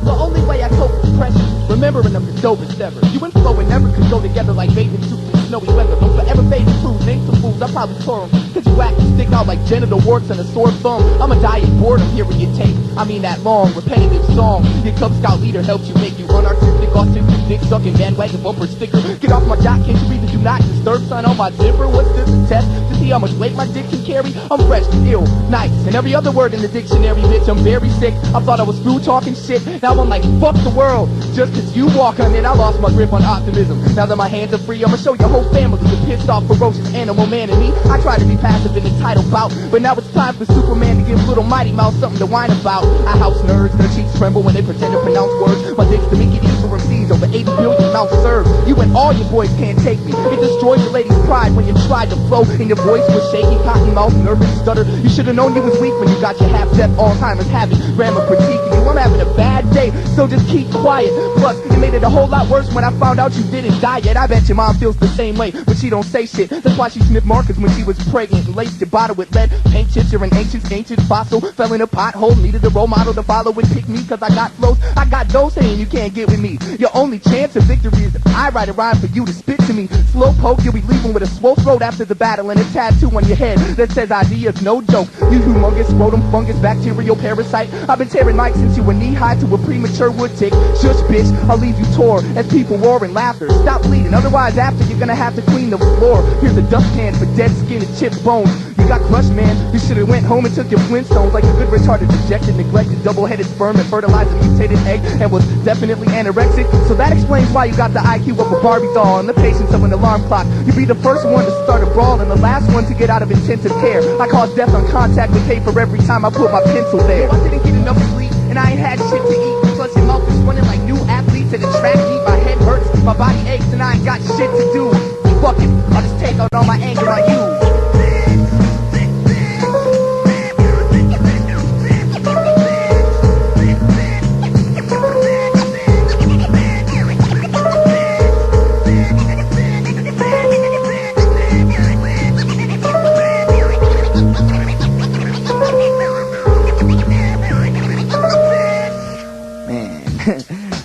The only way I cope with pressure, remembering them the dopest ever. You and flow and never could go together like bathing suits in snowy weather. Don't forever fade and prove, name some fools, I probably tore them. Cause you act and stick out like genital warts and a sore thumb. I'ma die of boredom hearing you take, I mean that long, repetitive song. Your Cub Scout leader helps you make you unartistic, autistic, dick sucking bandwagon bumper sticker. Get off my jock, can't you read the do not disturb sign on my zipper? What's this, a test to see how much weight my dick can carry? I'm fresh, ill, nice, and every other word in the dictionary, bitch. I'm very sick, I thought I was through talking shit. Now I'm like, fuck the world, just cause you walk on it. I lost my grip on optimism. Now that my hands are free, I'ma show your whole family the pissed off, ferocious animal man in me. I try to be passive in the title bout, but now it's time for Superman to give little Mighty Mouse something to whine about. I house nerds, their cheeks tremble when they pretend to pronounce words. My dick's to make it easy for MCs, over 80 billion mouths served. You and all your boys can't take me. It destroys your lady's pride when you tried to flow and your voice was shaky, cotton mouth, nervous stutter. You should've known you was weak when you got your half-deaf Alzheimer's habit. Grammar critiquing you, I'm having a bad day, so just keep quiet. Plus, it made it a whole lot worse when I found out you didn't die yet. I bet your mom feels the same way, but she don't say shit. That's why she sniffed markers when she was pregnant and laced your bottle with lead. Paint chips, you're an ancient fossil. Fell in a pothole, needed a role model to follow and pick me, cause I got flows. I got those saying you can't get with me. Your only chance of victory is if I write a rhyme for you to spit to me. Slow poke, you'll be leaving with a swole throat after the battle and a tattoo on your head that says Eyedea's no joke. You humongous scrotum fungus bacterial parasite. I've been tearing mics since you were knee high to a premature wood tick. Shush bitch, I'll leave you tore as people roar in laughter. Stop bleeding, otherwise after you're gonna have to clean the floor. Here's a dustpan for dead skin and chipped bones. You got crushed, man. You should've went home and took your Flintstones like a good retarded, rejected, neglected, double-headed sperm and fertilized a mutated egg and was definitely anorexic. So that explains why you got the IQ of a Barbie doll and the patience of an alarm clock. You'd be the first one to start a brawl and the last one to get out of intensive care. I caused death on contact and pay for every time I put my pencil there. I didn't get enough sleep and I ain't had shit to eat. Plus your mouth is running like new athletes at a track meet. My head hurts, my body aches, and I ain't got shit to do. Fuck it, I'll just take out all my anger on you.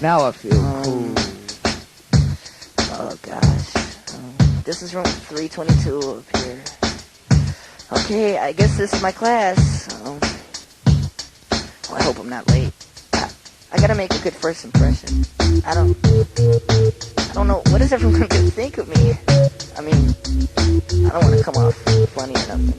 Now I feel cool. Oh gosh. This is room 322 up here. Okay, I guess this is my class. I hope I'm not late. I gotta make a good first impression. I don't know, what is everyone gonna think of me? I mean, I don't want to come off funny or nothing.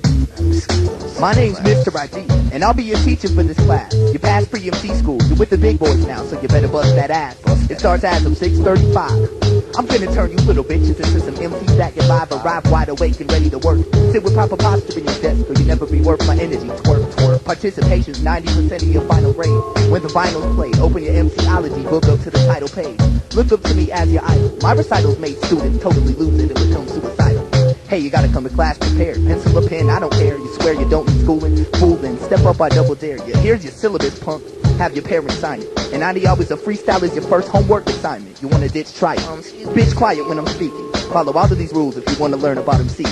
My name's Mr. Eyedea, and I'll be your teacher for this class. You passed pre-MC school, you're with the big boys now, so you better bust that ass. It starts as of 6:35. I'm gonna turn you little bitches into some MCs that get live, arrive wide awake and ready to work. Sit with proper posture in your desk, or you never be worth my energy. Twerk, twerk. Participation's 90% of your final grade. When the vinyl's played, open your MCology book up to the title page. Look up to me as your idol. My recitals made students totally lose it and become suicidal. Hey, you gotta come to class prepared. Pencil or pen, I don't care. You swear you don't need schooling? Fool then, step up, I double dare you. Here's your syllabus, punk. Have your parents sign it. And always a freestyle is your first homework assignment. You wanna ditch, try it. Bitch, quiet when I'm speaking. Follow all of these rules if you wanna learn about MC. I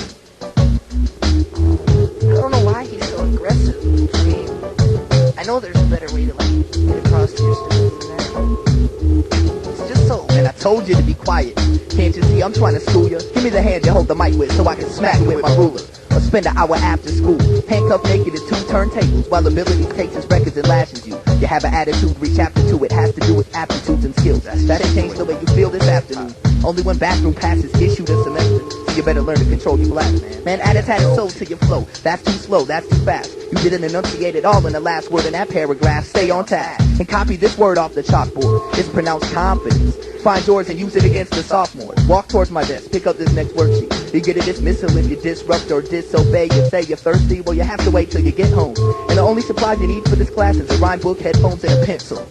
don't know why he's so aggressive. I mean, I know there's a better way to get across to your students than that. It's just so... And I told you to be quiet. Can't you see I'm trying to school you? Give me the hand you hold the mic with so I can smack it with my ruler. Or spend an hour after school, handcuffed naked at 2 turntables while ability takes his records and lashes you. You have an attitude, reach after 2, it has to do with aptitudes and skills. That ain't changed the way you feel this afternoon. Only one bathroom pass is issued a semester, so you better learn to control your black, man. Man, add a tatted soul to your flow. That's too slow, that's too fast. You didn't enunciate it all in the last word in that paragraph. Stay on task and copy this word off the chalkboard. It's pronounced confidence. Find yours and use it against the sophomores. Walk towards my desk, pick up this next worksheet. You get a dismissal if you disrupt or disobey. You say you're thirsty, well you have to wait till you get home. And the only supplies you need for this class is a rhyme book, headphones, and a pencil.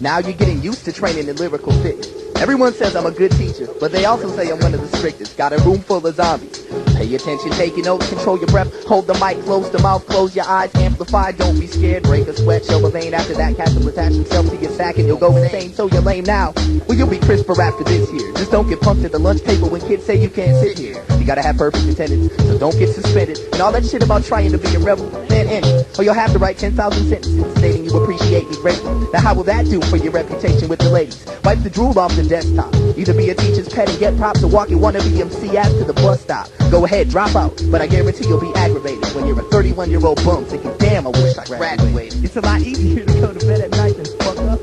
Now you're getting used to training in lyrical fitness. Everyone says I'm a good teacher, but they also say I'm one of the strictest. Got a room full of zombies. Pay attention, take your notes, control your breath, hold the mic close to mouth, close your eyes, amplify, don't be scared, break a sweat, show a vein. After that, cats will attach themselves to your sack and you'll go insane, so you're lame now. Well, you'll be crisper after this here. Just don't get punked at the lunch table when kids say you can't sit here. You gotta have perfect attendance, so don't get suspended. And all that shit about trying to be a rebel, man, end it. Or you'll have to write 10,000 sentences stating you appreciate me greatly. Now how will that do for your reputation with the ladies? Wipe the drool off the desktop. Either be a teacher's pet and get props or walk your wannabe MC ass to the bus stop. Go ahead, drop out, but I guarantee you'll be aggravated when you're a 31-year-old bum thinking, damn, I wish I graduated. It's a lot easier to go to bed at night than fuck up.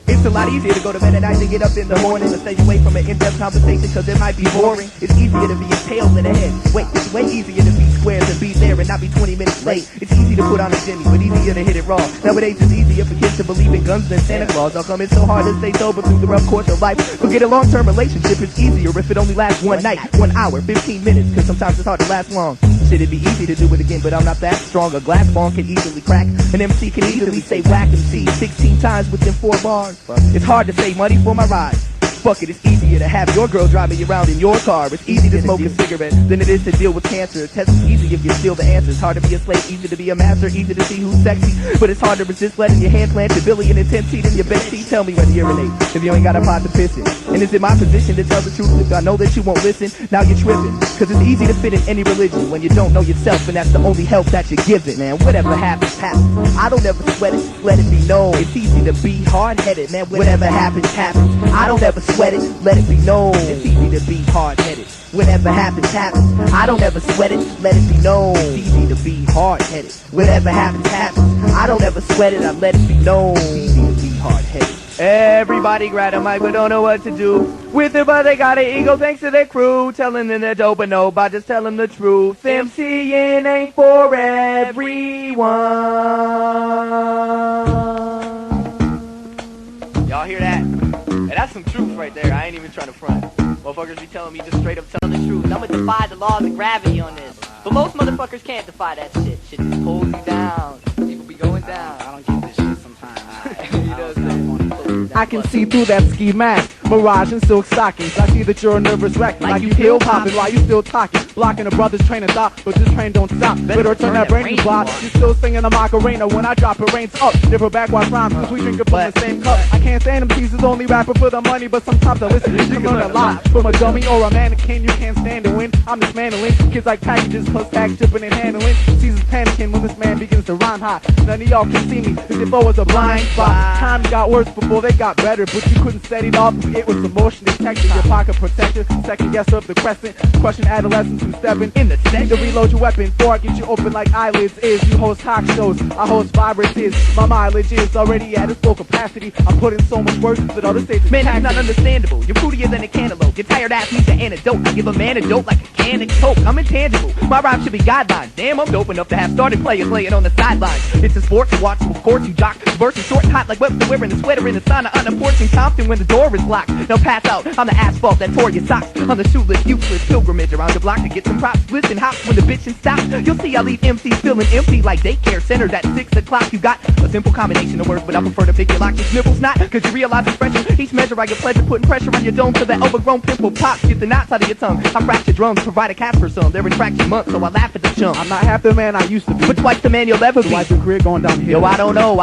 It's a lot easier to go to bed at night than get up in the morning and stay away from an in-depth conversation because it might be boring. It's easier to be a tail than a head. Wait, it's way easier to be square than be there and not be 20 minutes late. It's easy to put on a Jimmy, but easier to hit it raw. Nowadays it's easier for kids to believe in guns than Santa Claus. How come it's so hard to stay sober through the rough course of life? Forget a long-term relationship, it's easier if it only lasts one night, 1 hour, 15 minutes, because sometimes it's hard to last long. Shit, it'd be easy to do it again, but I'm not that strong. A glass ball can easily crack. An MC can easily say whack MC 16 times within 4 bars. It's hard to save money for my ride. Fuck it, it's easier to have your girl driving you around in your car. It's easy to smoke a cigarette than it is to deal with cancer. Test is easy if you steal the answers. Hard to be a slave, easy to be a master, easy to see who's sexy. But it's hard to resist letting your hand plant your billy in a 10-seat in your backseat. Tell me when to urinate if you ain't got a pot to piss in. And is it my position to tell the truth if I know that you won't listen? Now you're tripping, cause it's easy to fit in any religion when you don't know yourself and that's the only help that you're given. Man, whatever happens, happens. I don't ever sweat it, let it be known. It's easy to be hard-headed, man, whatever happens, happens. I don't ever sweat it, let it be known. It's easy to be hard-headed. Whatever happens, happens. I don't ever sweat it, let it be known. It's easy to be hard-headed. Whatever happens, happens. I don't ever sweat it, I let it be known. It's easy to be hard-headed. Everybody grab a mic but don't know what to do with it, but they got an ego thanks to their crew. Telling them they're dope, but nobody just tell them the truth. MCing ain't for everyone. Y'all hear that? Hey, that's some truth right there. I ain't even trying to front. Motherfuckers be telling me just straight up telling the truth. I'ma defy the laws of gravity on this. But most motherfuckers can't defy that shit. Shit just pulls you down. People be going down. I don't get this shit sometimes. You know what I'm saying? I can see through that ski mask, mirage and silk stockings. I see that you're a nervous wreck, like you pill popping while you still talking, blocking a brother's train of thought, but this train don't stop. Better turn that brain to block. You still singing the Macarena when I drop it rains up. Different backwards rhymes, cause we drinking from the same cup. I can't stand them pieces, only rapping for the money, but sometimes I listen to you learn a lot from a dummy or a mannequin. You can't stand to win. I'm dismantling kids like packages plus tag tipping and handling. Caesar's panicking when this man begins to rhyme hot. None of y'all can see me as if I was a blind spot. Times got worse before they got better, but you couldn't set it off. It was the motion detector, your pocket protector, second guesser of the crescent. Question adolescents who stepping in the set to reload your weapon. Before I get you open like eyelids is. You host talk shows, I host viruses. My mileage is already at its full capacity. I put in so much work that other states. Man, that's not understandable. You're fruitier than a cantaloupe. Your tired ass needs an antidote. I give a man a dope like a can of coke. I'm intangible. My rhyme should be guidelines. Damn, I'm dope enough to have started players laying on the sidelines. It's a sport to watch, of course you jock. Verse is short and hot like Webster wearing a sweater in the sauna on a porch in Compton when the door is locked. Now pass out on the asphalt that tore your socks. On the shoeless, useless pilgrimage around the block to get some props. Listen, hops when the bitchin' stops. You'll see I leave MCs feeling empty like daycare centers at 6 o'clock. You got a simple combination of words, but I prefer to pick your lock. Your sniffles not, cause you realize it's pressure. Each measure I get pleasure, putting pressure on your dome till that overgrown pimple pops. Get the knots out of your tongue. I fracture drums, provide a cast for some. They're in fraction months, so I laugh at the chump. I'm not half the man I used to be, but twice the man you'll ever be. So why's your career going downhill? Yo, I don't know.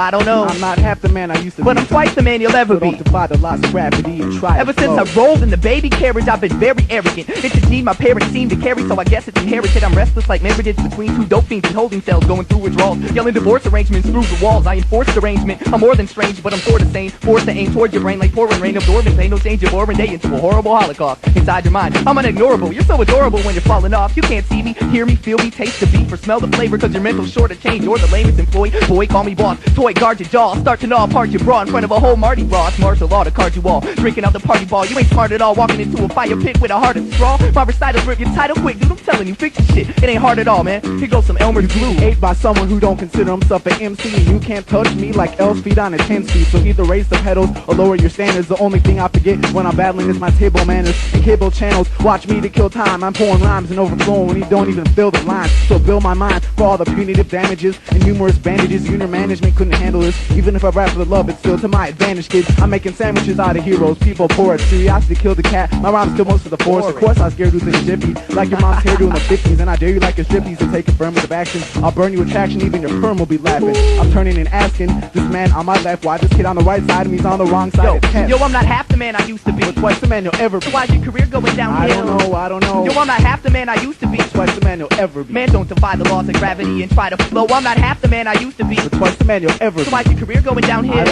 I'm not half the man I used to be, but I'm twice the man you'll ever be. Don't defy the laws of gravity and try. Ever since I rolled in the baby carriage, I've been very arrogant. It's a gene my parents seem to carry, so I guess it's inherited. I'm restless like marriages between two dope fiends and holding cells, going through withdrawals, yelling divorce arrangements through the walls. I enforce arrangement. I'm more than strange, but I'm sort of sane. Forced to aim toward your brain like pouring rain, absorbing pain. No change of boring day into a horrible holocaust inside your mind. I'm unignorable. You're so adorable when you're falling off. You can't see me, hear me, feel me, taste the beef, or smell the flavor, cause your mental's short of change. You're the lamest employee. Boy, call me boss. Toy, guard your jaw. Start to gnaw apart your bra in front of a whole Mardi Gras. It's martial law to card you all. Drinking out the party ball. You ain't smart at all. Walking into a fire pit with a heart of straw. My recitals rip your title quick. quick, dude, I'm telling you, fix your shit. It ain't hard at all, man. Here goes some Elmer's glue. Ate by someone who don't consider himself an MC. You can't touch me like L's feet on a 10 speed. So either raise the pedals or lower your standards. The only thing I forget when I'm battling is my table manners and cable channels. Watch me to kill time. I'm pouring rhymes and overflowing when you don't even feel the lines. So build my mind for all the punitive damages and numerous bandages. Junior management couldn't handle this. Even if I rap for the love, it's still to my advantage, kids. I'm making sandwiches out of heroes. People pour it. Curiosity killed the cat. My rhymes kill most of the force. Of course I scared who's in a jiffy. Like your mom's hairdo in the 50s. And I dare you like your striptease to take affirmative action. I'll burn you attraction, even your perm will be laughing. I'm turning and asking this man on my left why this kid on the right side of me's on the wrong side. Yo, I'm not half the man I used to be. But twice the man you'll ever be. So why's your career going downhill? I don't know. Yo, I'm not half the man I used to be. Twice the man you'll ever be. Man, don't defy the laws of gravity and try to flow. I'm not half the man I used to be. But twice the man you'll ever be. So why's your career going downhill? I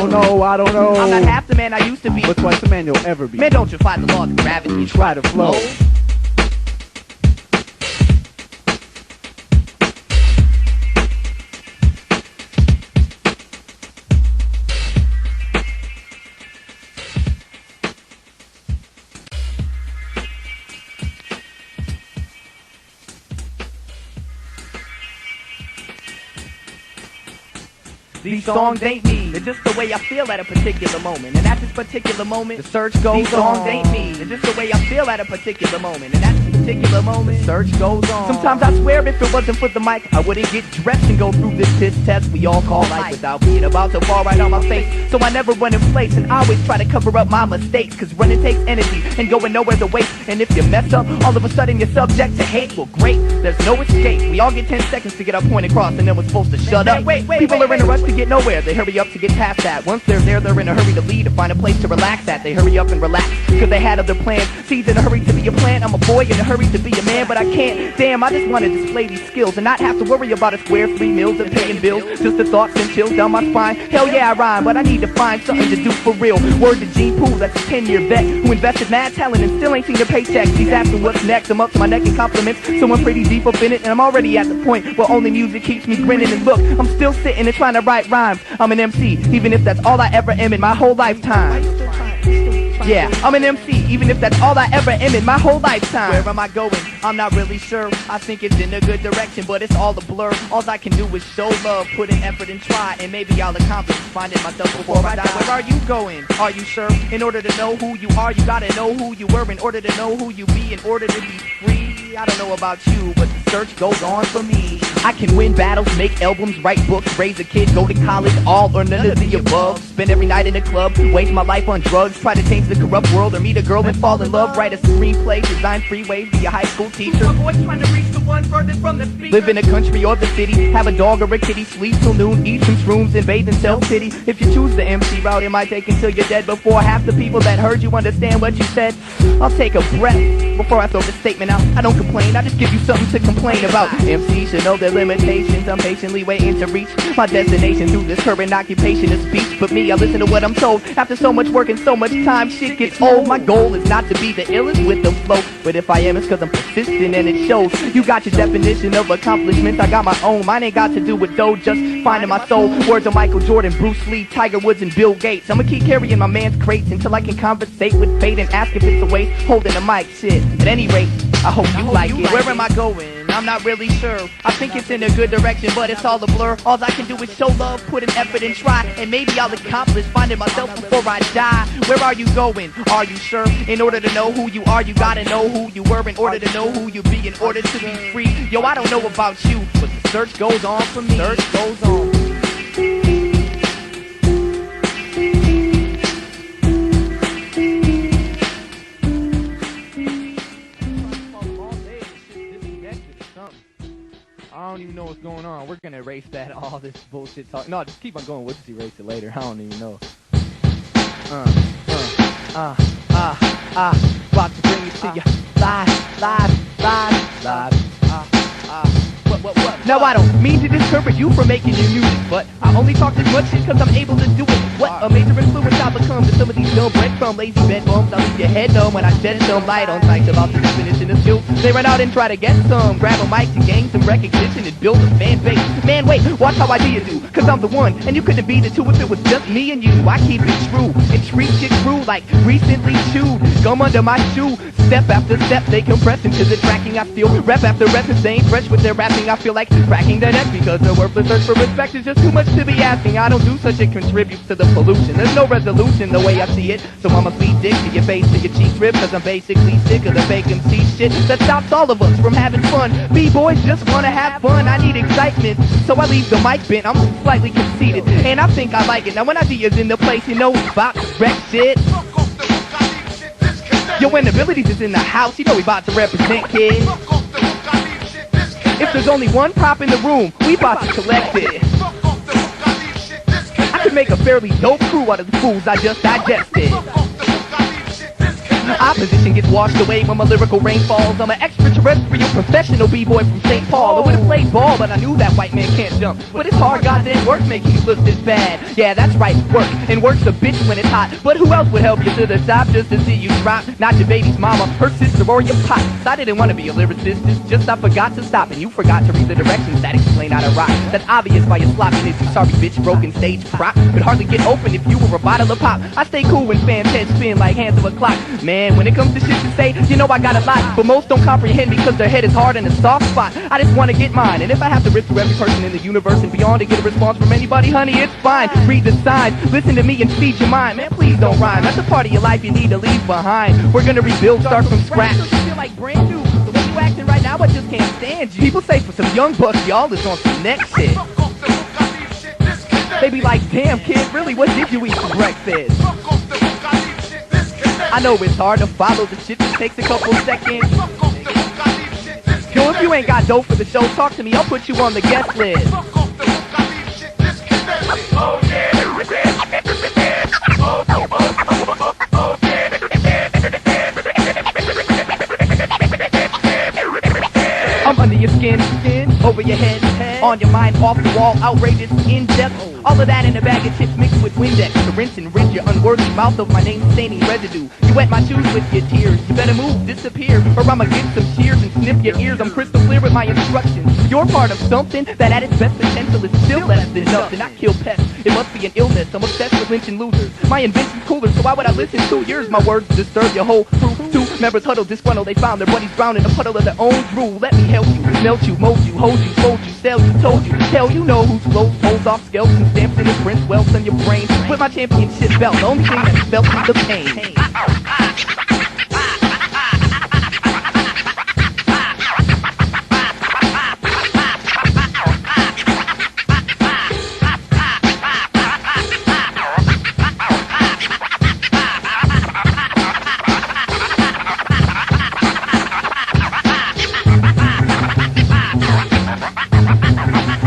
don't know. I'm not half the man I used to be. But twice the man you'll ever be. Man, don't defy the laws of gravity and Try to flow. These songs ain't me, they're just the way I feel at a particular moment. And at this particular moment, the search goes on. These songs ain't me, they're just the way I feel at a particular moment. And at this particular moment, the search goes on. Sometimes I swear if it wasn't for the mic, I wouldn't get dressed and go through this test we all call life without being about to fall right on my face. So I never run in place and I always try to cover up my mistakes. Cause running takes energy and going nowhere to waste. And if you mess up, all of a sudden you're subject to hate. Well great, there's no escape. We all get 10 seconds to get our point across and then we're supposed to shut up. People are in a rush to get nowhere, they hurry up to get past that. Once they're there, they're in a hurry to leave, to find a place to relax at. They hurry up and relax, cause they had other plans. Seeds in a hurry to be a plant, I'm a boy in a hurry to be a man, but I can't. Damn, I just want to display these skills and not have to worry about a square 3 meals and paying bills. Just the thoughts and chills down my spine. Hell yeah, I rhyme, but I need to find something to do for real. Word to Gene Poole, that's a 10-year vet who invested mad talent and still ain't seen a paycheck. He's asking what's next, I'm up to my neck in compliments. So I'm pretty deep up in it and I'm already at the point where only music keeps me grinning. And look, I'm still sitting and trying to write rhymes. I'm an MC, even if that's all I ever am in my whole lifetime. Yeah, I'm an MC, even if that's all I ever am in my whole lifetime. Where am I going? I'm not really sure. I think it's in a good direction, but it's all a blur. All I can do is show love, put in effort and try, and maybe I'll accomplish finding myself before I die. Where are you going? Are you sure? In order to know who you are, you gotta know who you were. In order to know who you be, in order to be free. I don't know about you, but the search goes on for me. I can win battles, make albums, write books, raise a kid, go to college, all or none of the above. Spend every night in a club, waste my life on drugs, try to change the corrupt world or meet a girl and fall in love. Write a screenplay, design freeways, be a high school teacher. My voice trying to reach the one furthest from the speaker. Live in a country or the city, have a dog or a kitty, sleep till noon, eat some shrooms and bathe in self-pity. If you choose the MC route, it might take until you're dead. Before half the people that heard you understand what you said, I'll take a breath before I throw the statement out. I don't complain, I just give you something to complain about. MCs should know their limitations. I'm patiently waiting to reach my destination through this current occupation of speech. But me, I listen to what I'm told. After so much work and so much time, shit gets old. My goal is not to be the illest with the flow, but if I am, it's cause I'm persistent and it shows. You got your definition of accomplishments, I got my own. Mine ain't got to do with dough, just finding my soul. Words of Michael Jordan, Bruce Lee, Tiger Woods, and Bill Gates. I'ma keep carrying my man's crates until I can conversate with fate and ask if it's a waste holding a mic. Shit, at any rate, I hope you like it. Where am I going? I'm not really sure. I think it's in a good direction, but it's all a blur. All I can do is show love, put in effort and try, and maybe I'll accomplish finding myself before I die. Where are you going? Are you sure? In order to know who you are, you gotta know who you were. In order to know who you be, in order to be free. Yo, I don't know about you, but the search goes on for me. Search goes on. I don't even know what's going on. We're gonna erase that, all this bullshit talk. No, just keep on going. We'll just erase it later. I don't even know. About to bring it to you live. What? Now I don't mean to discourage you from making your music, but I only talk this much shit cause I'm able to do it. What a major influence I become to some of these dumb breadcrumb lazy bed bums. I leave your head numb when I shed some light on sites about the definition of skill. They run out and try to get some, grab a mic to gain some recognition and build a fan base. Man, wait, watch how Eyedea do, cause I'm the one, and you couldn't be the two if it was just me and you. I keep it true, and treat shit true like recently chewed gum under my shoe. Step after step, they compress into the tracking. I feel rep after rep, and staying fresh with their rapping. I feel like cracking the neck because the worthless search for respect is just too much to be asking. I don't do such, it contributes to the pollution. There's no resolution the way I see it, so I'm a sweet dick to your face, to your cheeks rip, cause I'm basically sick of the fake MC shit that stops all of us from having fun. B-boys just wanna have fun, I need excitement, so I leave the mic bent. I'm slightly conceited, and I think I like it. Now when Eyedea's in the place, you know he's about to wreck shit. Yo, when abilities is in the house, you know we about to represent, kid. If there's only one prop in the room, we about to collect it. I could make a fairly dope crew out of the fools I just digested. Opposition gets washed away when my lyrical rain falls. I'm an extraterrestrial professional b-boy from St. Paul. I would've played ball, but I knew that white man can't jump. But it's hard goddamn work making you look this bad. Yeah, that's right, work. And work's a bitch when it's hot. But who else would help you to the top just to see you drop? Not your baby's mama, her sister, or your pop. I didn't want to be a lyricist, it's just I forgot to stop. And you forgot to read the directions that explain how to rock. That's obvious by your sloppiness, you sorry bitch, broken stage prop. Could hardly get open if you were a bottle of pop. I stay cool when fans heads spin like hands of a clock. Man, when it comes to shit to say, you know I got a lot, but most don't comprehend because their head is hard in a soft spot. I just want to get mine, and if I have to rip through every person in the universe and beyond to get a response from anybody, honey, it's fine. Read the signs, listen to me and feed your mind. Man, please don't rhyme, that's a part of your life you need to leave behind. We're gonna rebuild, start from scratch. You feel like brand new, the way you acting right now, I just can't stand you. People say for some young bucks, y'all is on some next shit. They be like, damn kid, really, what did you eat for breakfast? I know it's hard to follow the shit that takes a couple seconds. Yo, if you ain't got dope for the show, talk to me, I'll put you on the guest list. I'm under your skin, over your head, on your mind, off the wall, outrageous, in depth. All of that in a bag of chips mixed with Windex to rinse and rid your unworthy mouth of my name staining residue. You wet my shoes with your tears. You better move, disappear, or I'ma get some shears and snip your ears. I'm crystal clear with my instructions. You're part of something that at its best potential is still less than nothing. I kill pests. It must be an illness. I'm obsessed with lynching losers. My invention's cooler, so why would I listen to yours? My words disturb your whole crew. Two members huddled, disgruntled. They found their buddies drowned in a puddle of their own drool. Let me help you, melt you, mold you, hold you, fold you, sell you, told you. Hell, you know who's flows, pulls off scalps and stamps in his prints, welts on your brain. With my championship belt, the only thing that felt is the pain.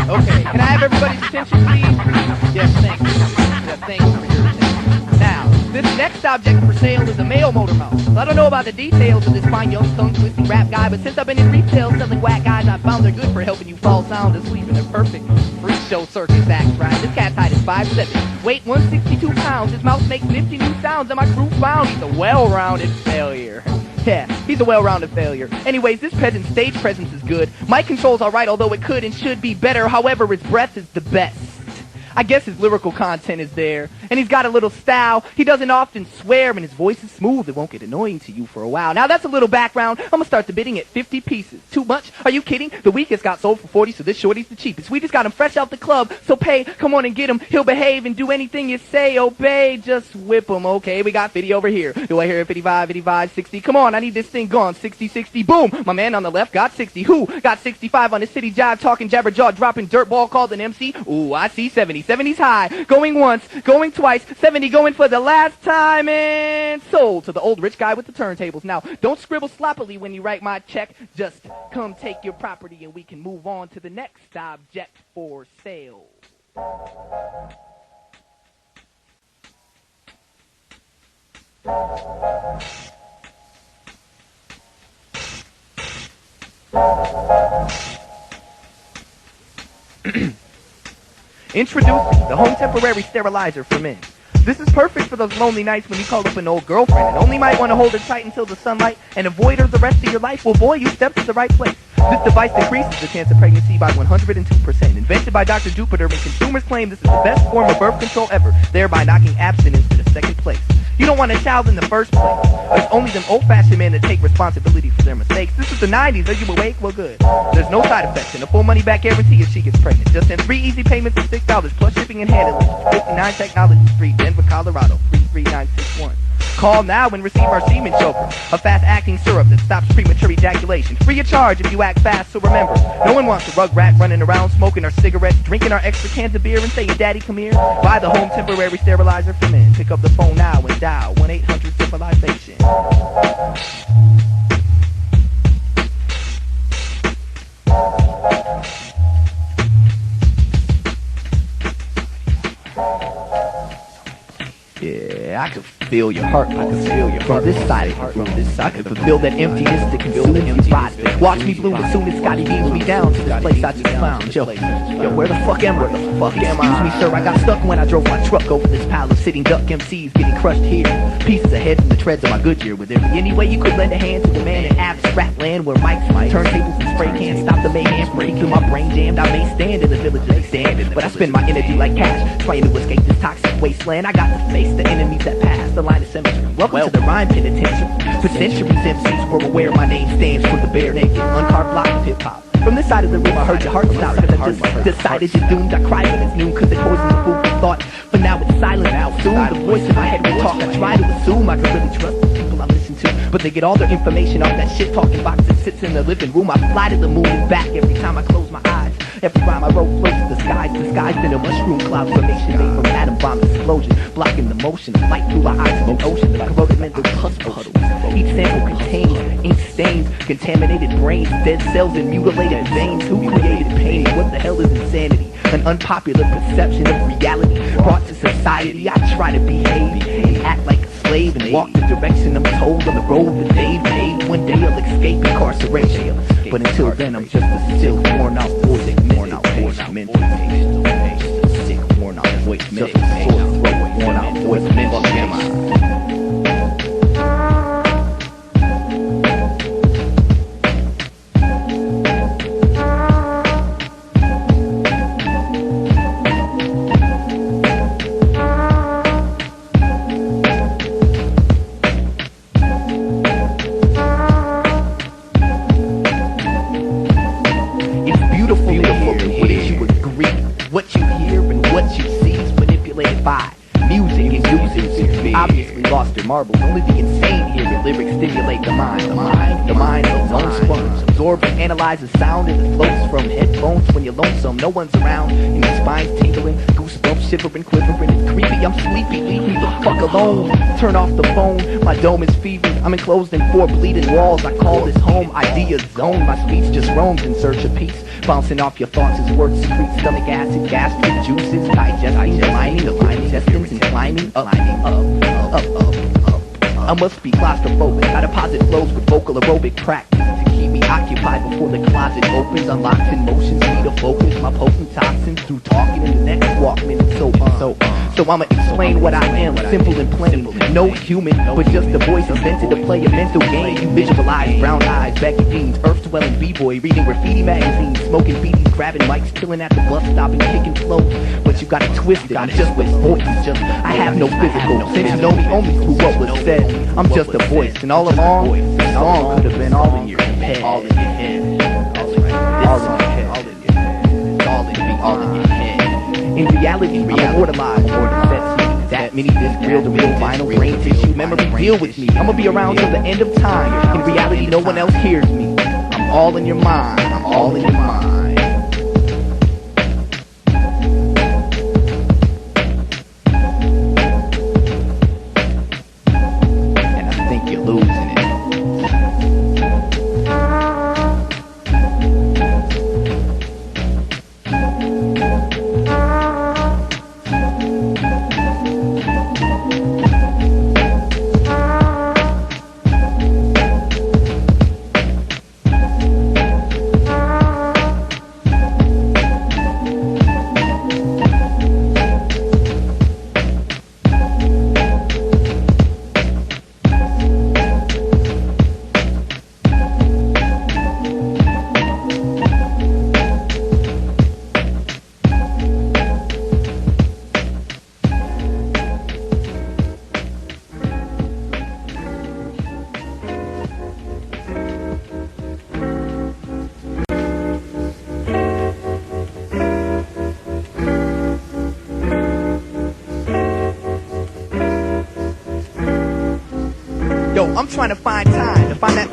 Okay, can I have everybody's attention, please? Yes, thank you. Yes, thank you for your attention. Now, this next object for sale is a male motor mouth. I don't know about the details of this fine young tongue-twisting rap guy, but since I've been in retail selling whack guys, I've found they're good for helping you fall sound asleep in a perfect freak show circus act, right? This cat's height is 5'7", weight 162 pounds, his mouth makes nifty new sounds, and my crew found he's a well-rounded failure. Yeah, he's a well-rounded failure. Anyways, this peasant's stage presence is good. Mic control's alright, although it could and should be better. However, his breath is the best. I guess his lyrical content is there. And he's got a little style. He doesn't often swear, and his voice is smooth. It won't get annoying to you for a while. Now, that's a little background. I'm gonna start the bidding at 50 pieces. Too much? Are you kidding? The weakest got sold for 40, so this shorty's the cheapest. We just got him fresh out the club, so pay. Come on and get him. He'll behave and do anything you say. Obey. Just whip him, okay? We got 50 over here. Do I hear 55, 55, 60? Come on, I need this thing gone. 60, 60, boom! My man on the left got 60. Who? Got 65 on the city jive, talking jabber jaw, dropping dirt ball called an MC. Ooh, I see 70. 70's high. Going once, going twice, 70 going for the last time, and sold to the old rich guy with the turntables. Now, don't scribble sloppily when you write my check. Just come take your property and we can move on to the next object for sale. Introducing the home temporary sterilizer for men. This is perfect for those lonely nights when you call up an old girlfriend and only might want to hold her tight until the sunlight and avoid her the rest of your life. Well, boy, you stepped to the right place. This device decreases the chance of pregnancy by 102%. Invented by Dr. Jupiter, and consumers claim this is the best form of birth control ever, thereby knocking abstinence to the second place. You don't want a child in the first place. It's only them old-fashioned men that take responsibility for their mistakes. This is the 90s. Are you awake? Well, good. There's no side effects and a full money-back guarantee if she gets pregnant. Just send 3 easy payments of $6 plus shipping and handling. 59 Technology Street, Denver, Colorado, 33961. Call now and receive our semen choker, a fast-acting syrup that stops premature ejaculation. Free of charge if you act fast, so remember, no one wants a rug rat running around smoking our cigarettes, drinking our extra cans of beer and saying, Daddy, come here. Buy the home temporary sterilizer for men. Pick up the phone now and dial 1-800-CIVILIZATION. Yeah, I could feel your heart, I could feel your heart. From this side of the room, this side, I could fulfill that emptiness that consumes your body. Watch me bloom as soon as Scotty beams me down to this place I just found. Yo, where the fuck am I? Excuse me, sir, I got stuck when I drove my truck over this pile of sitting duck MCs getting crushed here. Pieces ahead from the treads of my Goodyear. Would there be any way you could lend a hand to the man in abstract land where mics, turntables, and spray cans stop the mayhem break through my brain jammed? I may stand in the village they stand, but I spend my energy like cash trying to escape this toxic wasteland. I got to face the enemies that pass the line of symmetry. Welcome to the rhyme penitentiary. For centuries, MCs were aware my name stands for the bare naked, uncarved block of hip-hop. From this side of the room, I heard your heart stop, cause I just decided you're doomed. I cried when it's noon, cause it poisoned the food for thought. But now it's silent, now soon the voice in my head will talk. I try to assume I can really trust the people I listen to, but they get all their information off that shit-talking box that sits in the living room. I fly to the moon and back every time I close my eyes. Every rhyme I wrote floats to the skies, disguised in a mushroom cloud formation made from atom bomb explosion, blocking the motion of light through our eyes of an ocean of corroded mental pus puddles. Each sample contains ink stains, contaminated brains, dead cells and mutilated veins. Who created pain? What the hell is insanity? An unpopular perception of reality brought to society. I try to behave and act like a slave and walk the direction I'm told on the road that they've made. One day I'll escape incarceration, but until then I'm just a still worn out voice, worn out voice, mental sick, worn out voice, mental sore throat, worn out voice, mental marbles. Only the insane hear your lyrics stimulate the mind. The mind of its own sponge. Absorbs and analyzes sound as it floats from headphones when you're lonesome. No one's around and your spine's tingling. Goosebumps shivering, quivering. It's creepy, I'm sleepy. Leave me the fuck alone. Turn off the phone. My dome is feverish. I'm enclosed in 4 bleeding walls. I call this home Eyedea zone. My speech just roams in search of peace. Bouncing off your thoughts as words secrete stomach acid, gastric juices, digesting, lining the intestines and climbing up. I must be claustrophobic. I deposit flows with vocal aerobic practice to keep me occupied before the closet opens. Unlocked in motion, speed of focus, my potent toxins through talking in the next Walkman and so on. So I'ma explain what I am, simple and plain. No human, but just a voice invented to play a mental game. You visualize brown eyes, baggy jeans, earth-dwelling b-boy, reading graffiti magazines, smoking beaties, grabbing mics, chilling at the bus stop and kicking flows. But you got it twisted, I'm just a voice, I have no physical. Since you know me only through what was said, I'm just a voice, and all along, the song could have been all in your head. All in your head. All in your head. All in your head. In reality, I'm immortalized for the sets. That mini disc, real to real vinyl, brain tissue, memory, deal with me. I'ma be around till the end of time. In reality, no one else hears me. I'm all in your mind. I'm all in your mind. And I think you're losing it.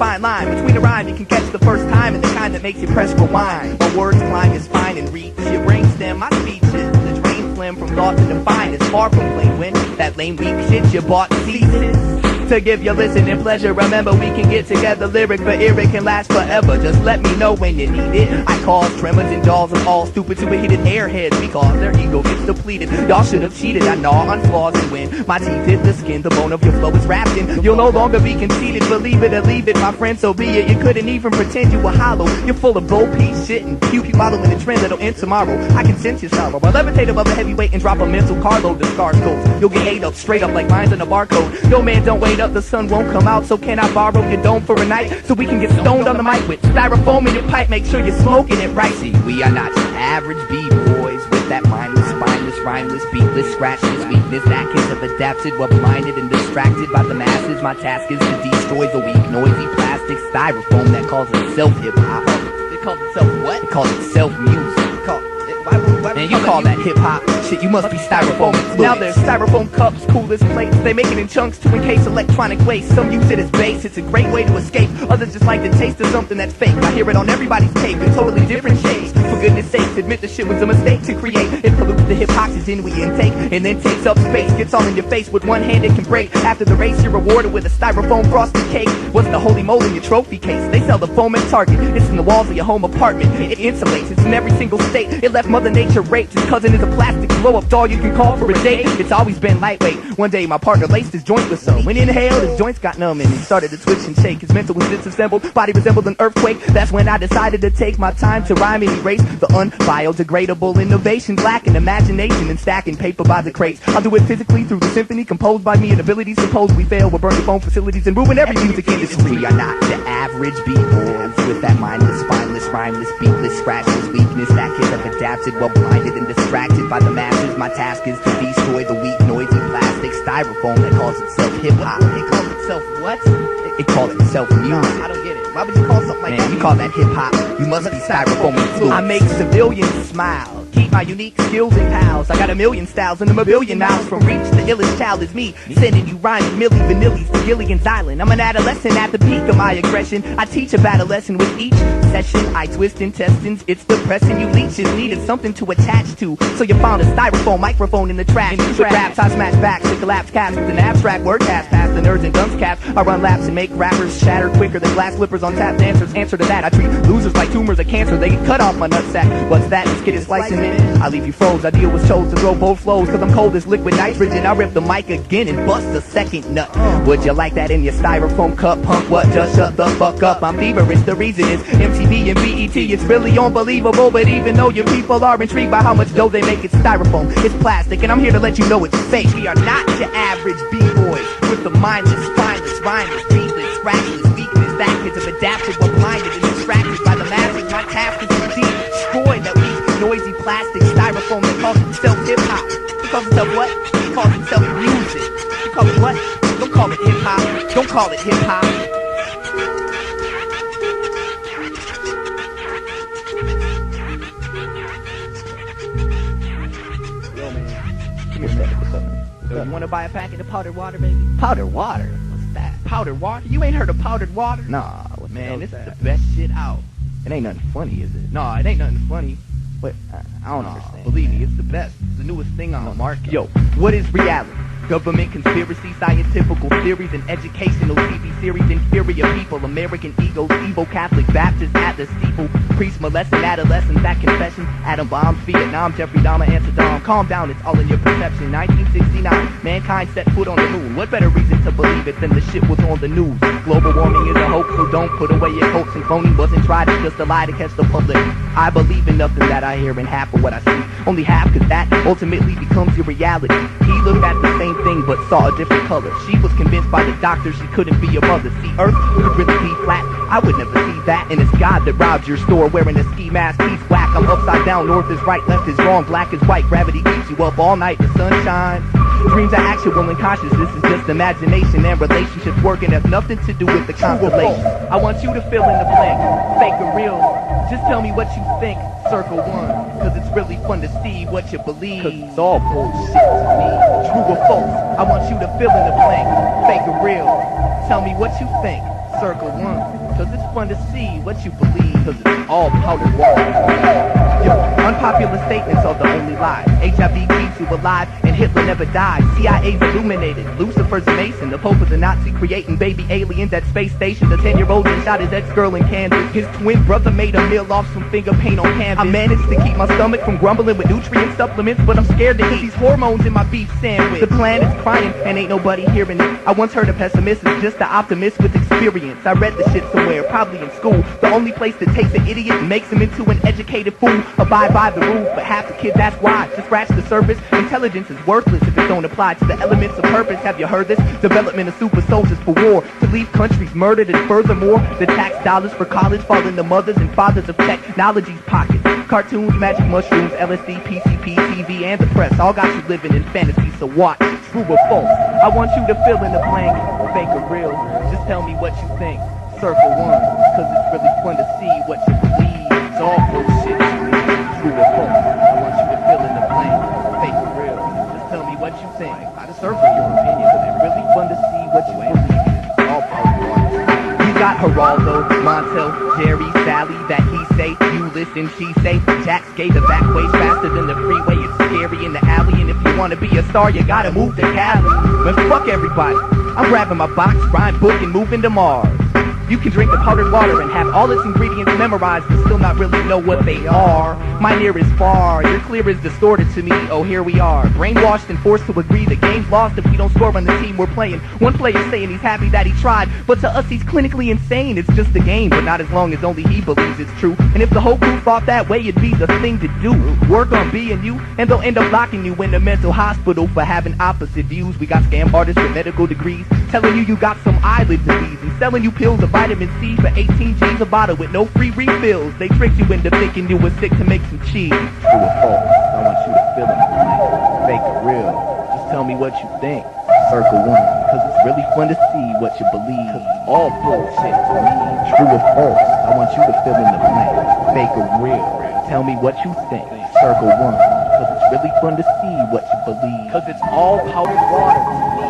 fine line between a rhyme you can catch the first time and the kind that makes you press rewind. My words climb your spine and reach your brainstem. My speech is the drain phlegm from thought to define. It's far from plain when that lame weak shit you bought ceases to give your listening pleasure. Remember, we can get together, lyric for ear, it can last forever. Just let me know when you need it. I cause tremors and jaws of all stupid superheated airheads because their ego gets depleted. Y'all should have cheated. I gnaw on flaws and when my teeth hit the skin, the bone of your flow is wrapped in. You'll no longer be conceited. Believe it or leave it, my friend, so be it. You couldn't even pretend you were hollow. You're full of bull piece shit and puke following the trend that'll end tomorrow. I can sense your sorrow. I'll levitate above a heavyweight and drop a mental carload to scar skulls. You'll get ate up straight up like lines on a barcode. Yo man, don't wait up, the sun won't come out, so can I borrow your dome for a night so we can get stoned on the mic with styrofoam in your pipe? Make sure you're smoking it right. See, we are not just average b-boys with that mindless, spineless, rhymeless, beatless, scratchless weakness that kids have adapted while blinded and distracted by the masses. My task is to destroy the weak, noisy plastic styrofoam that calls itself hip-hop. It calls itself what? It calls itself music. And you call that hip-hop? Shit, you must be styrofoam. Now there's styrofoam cups, coolest plates. They make it in chunks to encase electronic waste. Some use it as base, it's a great way to escape. Others just like the taste of something that's fake. I hear it on everybody's tape in totally different shades. For goodness sakes, admit the shit was a mistake to create. It pollutes the hip-oxygen we intake and then takes up space. Gets all in your face with one hand it can break. After the race, you're rewarded with a styrofoam frosted cake. What's the holy mold in your trophy case? They sell the foam at Target. It's in the walls of your home apartment. It insulates, it's in every single state. It left Mother Nature raped. His cousin is a plastic blow-up doll you can call for a date. It's always been lightweight. One day my partner laced his joint with some. When he inhaled, his joints got numb and he started to twitch and shake. His mental was disassembled, body resembled an earthquake. That's when I decided to take my time to rhyme and erase the unbiodegradable innovations lacking imagination and stacking paper by the crates. I'll do it physically through the symphony composed by me and abilities. Suppose we fail, we'll burn the foam facilities and ruin every music industry. We are not the average b-boys with that mindless, spineless, rhymeless, beatless, scratchless weakness that kids have adapted while blinded and distracted by the masses. My task is to destroy the weak, noisy plastic styrofoam that calls itself hip-hop. It calls itself what? It calls itself music. I don't get it. Why would you call something like that? You call that hip-hop. You must be styrofoam influenced. I make civilians smile. Keep my unique skills and pals. I got a million styles and I'm a billion miles from reach. The illest child is me, sending you rhyming Milli Vanillis to Gilligan's Island. I'm an adolescent at the peak of my aggression. I teach about a lesson with each session. I twist intestines, it's depressing. You leeches needed something to attach to, so you found a styrofoam microphone in the trash. With raps I smash back to collapse cast with an abstract word cast past the nerds and dunce cats. I run laps and make rappers shatter quicker than glass slippers on tap dancers. Answer to that, I treat losers like tumors of cancer. They get cut off my nutsack. What's that? This kid is slicing it. I leave you froze. I deal with chose to throw both flows, cause I'm cold as liquid nitrogen. I rip the mic again and bust a second nut. Would you like that in your styrofoam cup, punk? What? Just shut the fuck up. I'm feverish. The reason is MTV and BET. It's really unbelievable, but even though your people are intrigued by how much dough they make, it's styrofoam, it's plastic, and I'm here to let you know it's fake. We are not your average b-boys with the mindless, spineless, rhymeless, beatless, scratchless weakness that kids have adapted while blinded and distracted by the masses. My task is to destroy that weak, noisy plastic styrofoam that calls itself hip-hop. It calls itself what? It calls itself music. You call it what? Don't call it hip-hop. Don't call it hip-hop. So you want to buy a packet of powdered water, baby? Powdered water? What's that? Powdered water? You ain't heard of powdered water? Nah, what's Man, this that? is the best shit out. It ain't nothing funny, is it? No, it ain't nothing funny. What? I don't understand. Believe me, man. it's the best. It's the newest thing on the market. Yo, what is reality? Government conspiracy, scientific theories, and educational TV series. Inferior people, American egos, evil Catholic Baptists at the steeple. Priests molesting adolescents at confession. Atom bombs, Vietnam, Jeffrey Dahmer, and Saddam. Calm down, it's all in your perception. 1969, mankind set foot on the moon. What better reason to believe it than the shit was on the news? Global warming is a hoax, so don't put away your coats and phony wasn't tried. It's just a lie to catch the public. I believe in nothing that I hear and half of what I see. Only half, cause that ultimately becomes your reality. He looked at the same thing but saw a different color. She was convinced by the doctor she couldn't be your mother. See, Earth could really be flat. I would never see that. And it's God that robbed your store wearing a ski mask. He's whack. I'm upside down. North is right, left is wrong. Black is white. Gravity keeps you up all night. The sun shines. Dreams are actual and conscious. This is just imagination, and relationships working has nothing to do with the constellation. I want you to fill in the blank. Fake or real. Just tell me what you think. Circle one. Cause it's really fun to see what you believe. Cause it's all bullshit to me. True or false? I want you to fill in the blank. Fake or real. Tell me what you think. Circle one, cause it's fun to see what you believe, cause it's all powdered water. Yo, unpopular statements are the only lies. HIV keeps you alive, and Hitler never died. CIA's illuminated, Lucifer's a Mason, the Pope is a Nazi, creating baby aliens at space station. The 10-year-old that shot his ex-girl in Kansas. His twin brother made a meal off some finger paint on canvas. I managed to keep my stomach from grumbling with nutrient supplements, but I'm scared to eat these hormones in my beef sandwich. The planet's crying, and ain't nobody hearing it. I once heard a pessimist is just an optimist with experience. I read the shit somewhere, probably in school. The only place that takes an idiot and makes him into an educated fool. Abide by the rules, but half the kids ask why. Just scratch the surface. Intelligence is worthless if it don't apply to the elements of purpose. Have you heard this? Development of super soldiers for war, to leave countries murdered, and furthermore, the tax dollars for college fall in the mothers and fathers of technology's pockets. Cartoons, magic mushrooms, LSD, PCP, TV, and the press all got you living in fantasy. So what? True or false? I want you to fill in the blank, fake or real. Just tell me what you think. Circle one, cause it's really fun to see what you believe. It's all bullshit. True or false? I want you to fill in the blank, fake or real. Just tell me what you think. Circle your opinion, cause it's really fun to see what you believe. It's all powerful. You got Geraldo, Montel, Jerry, Sally, that he say, you listen, she say. Jax gave the back way faster than the freeway. It's scary in the alley, and if you wanna be a star, you gotta move to Cali. But fuck everybody, I'm grabbing my box, rhyme book, and moving to Mars. You can drink the powdered water and have all its ingredients memorized, but still not really know what they are. Mine ear is far, your clear is distorted to me. Oh, here we are, brainwashed and forced to agree the game's lost if we don't score on the team we're playing. One player's saying he's happy that he tried, but to us he's clinically insane. It's just a game, but not as long as only he believes it's true. And if the whole crew thought that way, it'd be the thing to do. Work on being you, and they'll end up locking you in a mental hospital for having opposite views. We got scam artists with medical degrees telling you got some eyelid disease and selling you pills of vitamin C for 18 G's a bottle with no free refills. They tricked you into thinking you were sick to make some cheese. True or false? I want you to fill in the blank. Fake or real? Just tell me what you think. Circle one, cause it's really fun to see what you believe. Cause it's all bullshit to me. True or false? I want you to fill in the blank. Fake or real? Tell me what you think. Circle one, cause it's really fun to see what you believe. Cause it's all powdered water to me.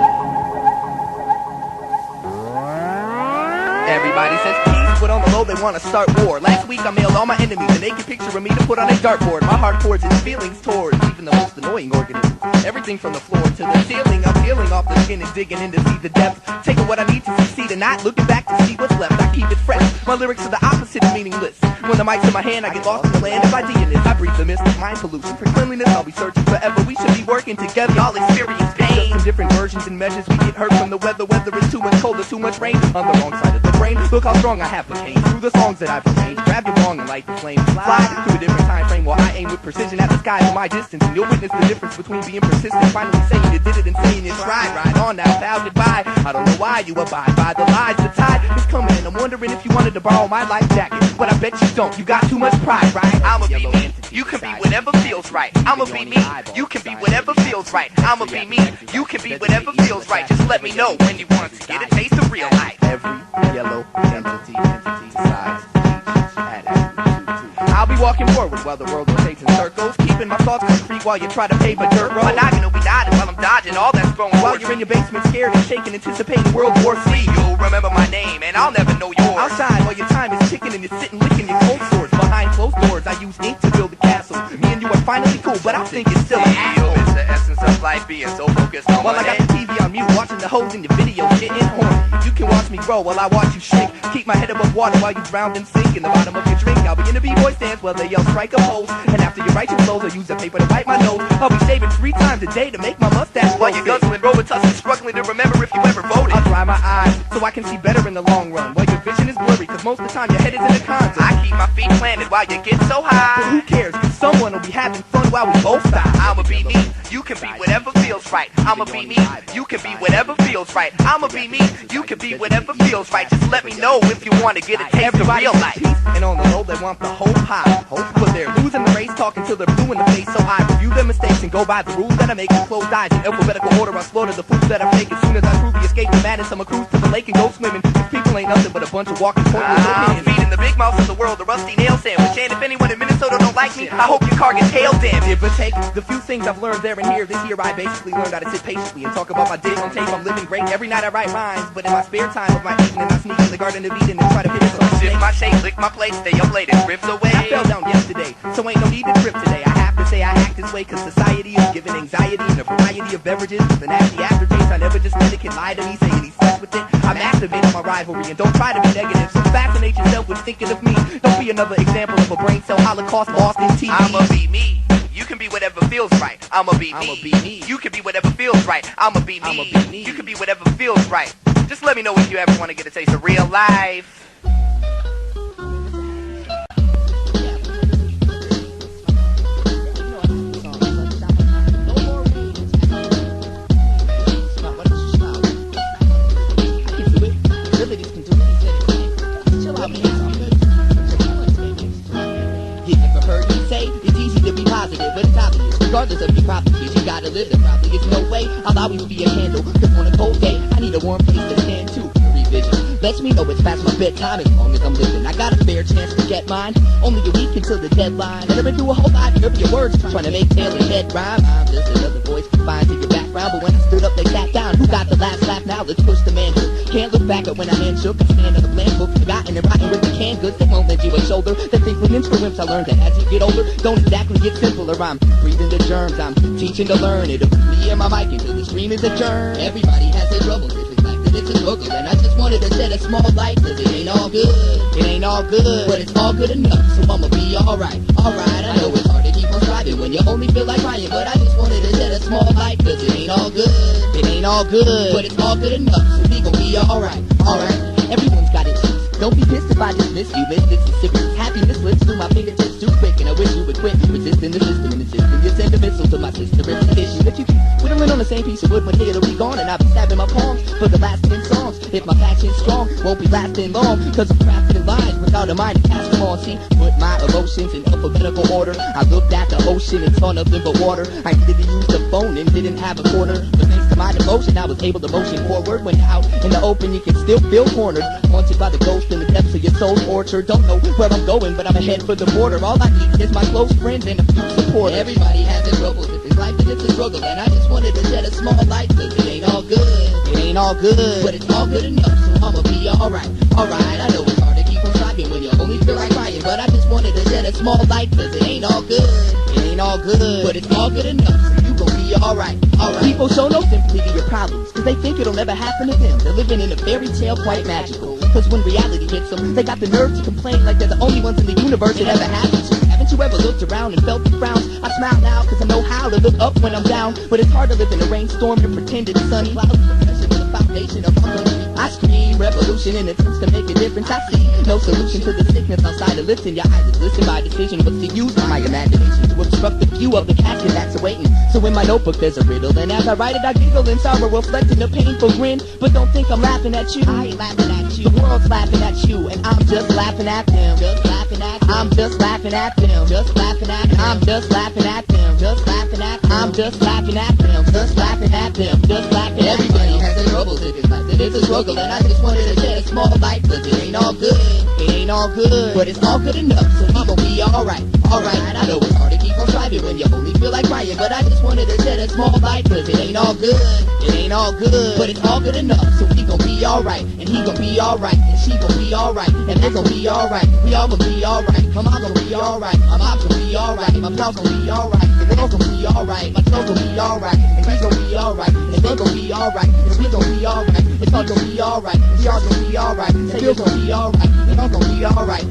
Everybody says peace, but on the low they wanna start war. Last week I mailed all my enemies a naked picture of me to put on a dartboard. My heart pours its feelings towards even the most annoying organisms. Everything from the floor to the ceiling, I'm peeling off the skin and digging in to see the depth. Taking what I need to succeed and not looking back to see what's left. I keep it fresh, my lyrics are the opposite of meaningless. When the mic's in my hand, I get lost in the land of idealness. I breathe the mist of mind pollution. For cleanliness, I'll be searching forever. We should be working together, all experience pain. Just in different versions and measures, we get hurt from the weather. Whether it's too much cold or too much rain, on the wrong side of the brain. Look how strong I have became through the songs that I've arranged. Grab your bong and light the flame. Fly to a different time frame while I aim with precision at the sky from my distance. And you'll witness the difference between being persistent, finally saying you did it and saying you tried. Ride on now, bow goodbye. I don't know why you abide by the lies. The tide is coming and I'm wondering if you wanted to borrow my life jacket. But I bet you don't, you got too much pride, right? I'ma be me, you can be whatever feels right. I'ma be me, you can be whatever feels right. I'ma be me, you can be whatever feels right. Just let me know when you want to get a taste of real life. Every yellow entity decides each attitude. I'll be walking forward while the world rotates in circles, keeping my thoughts concrete while you try to pave a dirt road. My noggin will be nodding while I'm dodging all that's growing. While you're in your basement scared and shaking, anticipating World War III. You'll remember my name and I'll never know yours. Outside while your time is ticking and you're sitting licking your cold sores. Behind closed doors I use ink to build a castle. Me and you are finally cool, but I think it's still an asshole. It's the essence of life being so focused on while I got the TV on mute, watching the hoes in your video getting horny. You can watch me grow while I watch you shrink. Keep my head above water while you drown and sink in the bottom of your drink. I'll be in the b-boy stands while they yell strike a pose. And after you write your flows, I'll use the paper to wipe my nose. I'll be shaving 3 times a day to make my mustache while you're guzzling Robitussin, struggling to remember if you ever voted. I'll dry my eyes so I can see better in the long run while your vision is blurry, cause most of the time your head is in the cons. I keep my feet planted while you get so high. But who cares, cause someone will be having fun while we both die. I'ma be me, you can be whatever feels right. I'ma be me, you can be whatever feels right. I'ma be me, you can be whatever feels right. Just let me know if you want to get a taste of real life. And on the low they want the whole pie, but they're losing the race, talking till they're blue in the face. So I review their mistakes and go by the rules that I make with closed eyes. In alphabetical order I slaughter the fools that I make. As soon as I truly escape the madness, I'ma cruise to the lake and go swimming. These people ain't nothing but a bunch of walking pointless opinions. I'm feeding the big mouse in the world, a rusty nail sandwich. And if anyone in Minnesota don't like me, I hope your car gets hail damage. Give or take the few things I've learned there and here. This year I basically learned how to sit patiently and talk about my dick on tape. I'm living great. Every night I write rhymes, but in my spare time of my evening I sneak in the Garden of Eden and try to finish some Sip my shake, lick my plate, stay up late and rips away. I fell down yesterday, so ain't no need to trip today. I have to say I act this way cause society is giving anxiety and a variety of beverages with a nasty aftertaste. I never just let a kid lie to me saying he's sex with it. I masturbate on my rivalry and don't try to be negative. So fascinate yourself with thinking of me. Don't be another example of a brain cell holocaust lost in TV. I'ma be me. You can be whatever feels right. I'ma be me. You can be whatever feels right. I'ma be me. You can be whatever feels right. Just let me know if you ever want to get a taste of real life. But it's obvious, regardless of your properties, you gotta live. There probably is no way I'll always be a candle. Cause on a cold day, I need a warm place to stand to. Revision lets me know it's past my bedtime as long as I'm living. I got a fair chance to get mine. Only a week until the deadline. Never been through a whole lot of your words trying to make tail and head rhyme. I'm just another voice confined to your background. But when I stood up, they sat down. Who got the last laugh now? Let's push the manhood. Can't look back at when I hand shook. I stand on the bland book, forgotten and rotten with the canned goods. They won't lend you a shoulder. They think when for wimps I learned that as you get older, don't exactly get simpler. I'm breathing the germs, I'm teaching to learn. It'll put me and my mic until the stream is adjourned. Everybody has their troubles, it's the fact that it's a struggle. And I just wanted to shed a small light, cause it ain't all good. It ain't all good, but it's all good enough, so I'ma be alright. Alright, I know it's hard to keep on striving when you only feel like crying, but I just wanted to shed a small light, cause it ain't all good. It ain't all good, but it's all good enough, so we gon' be alright. Alright, everyone's got issues. Don't be pissed if I dismiss you, miss this is serious. Happiness slips through my fingertips too quick, and I wish you would quit resisting the system and insisting you send a missile to my sister. It's an issue that you keep whittling on the same piece of wood, but it'll be gone, and I'll be stabbing my palms for the last 10 songs. If my passion's strong, won't be lasting long, cause I'm crafting lines without a mind to cast them on. See, put my emotions in alphabetical order. I looked at the ocean and saw nothing but water. I needed to use the phone and didn't have a quarter, but thanks to my devotion, I was able to motion forward. When out in the open, you can still feel cornered, haunted by the ghost in the depths of your soul's orchard. Don't know where I'm going, but I'm headed for the border. All I need is my close friends and a few supporters. Everybody has their troubles, if it's life then it's a struggle, and I just wanted to shed a small light, cause it ain't all good. It ain't all good, but it's all good enough, so I'ma be alright. Alright, I know it's hard to keep on striving when you only feel like crying, but I just wanted to shed a small light, cause it ain't all good. It ain't all good, but it's all good enough, so you gon' be alright. Alright. People show no sympathy to your problems, cause they think it'll never happen to them. They're living in a fairy tale quite magical, cause when reality hits them, they got the nerve to complain like they're the only ones in the universe it ever happened to. Haven't you ever looked around and felt the frowns? I smile now cause I know how to look up when I'm down, but it's hard to live in a rainstorm and pretend it's sunny. Clouds of depression is the foundation of our country. I scream revolution in attempts to make a difference. I see no solution to the sickness outside of lips in your eyes. Listen, my decision was to use my imagination to obstruct the view of the casket that's awaiting. So in my notebook there's a riddle, and as I write it I giggle in sorrow, reflecting a painful grin. But don't think I'm laughing at you, I ain't laughing at you. The world's laughing at you, and I'm just laughing at them. Just laughing at them. I'm just laughing at them. Just laughing at them. I'm just laughing at them. Just laughing at them. I'm just laughing at them. Just laughing at them. Just laughing at them. Everybody has their troubles, if it's life then it's a struggle, and I just wanted to shed a small light, cause it ain't all good. It ain't all good, but it's all good enough, so we gon' be alright. Alright, I know it's hard to keep on striving when you only feel like crying, but I just wanted to shed a small light, cause it ain't all good. It ain't all good, but it's all good enough, so we gon' be alright. And he gon' be alright, and she gon' be alright, and they gon' be alright. We all gon' be alright. My mom gon' be alright. My mom gon' be alright. My pals gon' be alright. The world gon' be alright. My girl gon' be alright. And we gon' be alright. And they gon' be alright. And we gon' be alright. It's all gon' be alright. We all gon' be alright. Say it's gon' be alright. It's all gon' be alright.